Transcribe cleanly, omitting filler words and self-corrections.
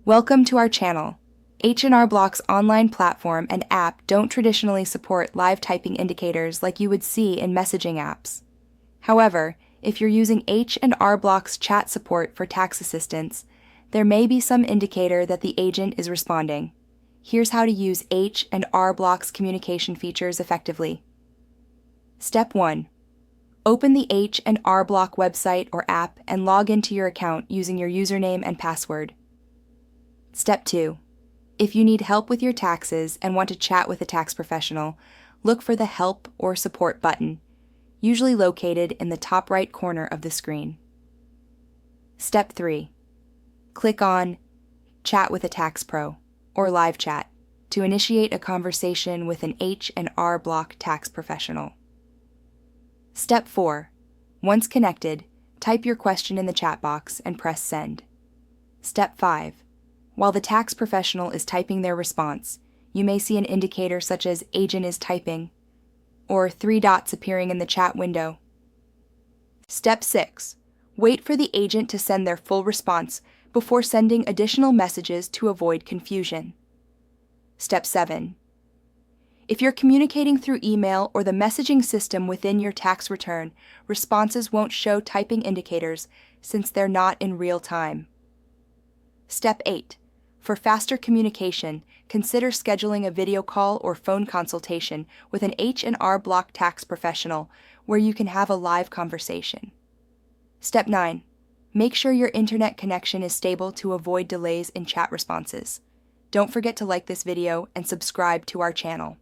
Welcome to our channel. H&R Block's online platform and app don't traditionally support live typing indicators like you would see in messaging apps. However, if you're using H&R Block's chat support for tax assistance, there may be some indicator that the agent is responding. Here's how to use H&R Block's communication features effectively. Step 1. Open the H&R Block website or app and log into your account using your username and password. Step 2. If you need help with your taxes and want to chat with a tax professional, look for the Help or Support button, usually located in the top right corner of the screen. Step 3. Click on Chat with a Tax Pro or Live Chat to initiate a conversation with an H&R Block tax professional. Step 4. Once connected, type your question in the chat box and press Send. Step 5. While the tax professional is typing their response, you may see an indicator such as Agent is typing, or 3 dots appearing in the chat window. Step 6. Wait for the agent to send their full response before sending additional messages to avoid confusion. Step 7. If you're communicating through email or the messaging system within your tax return, responses won't show typing indicators since they're not in real time. Step 8. For faster communication, consider scheduling a video call or phone consultation with an H&R Block tax professional where you can have a live conversation. Step 9. Make sure your internet connection is stable to avoid delays in chat responses. Don't forget to like this video and subscribe to our channel.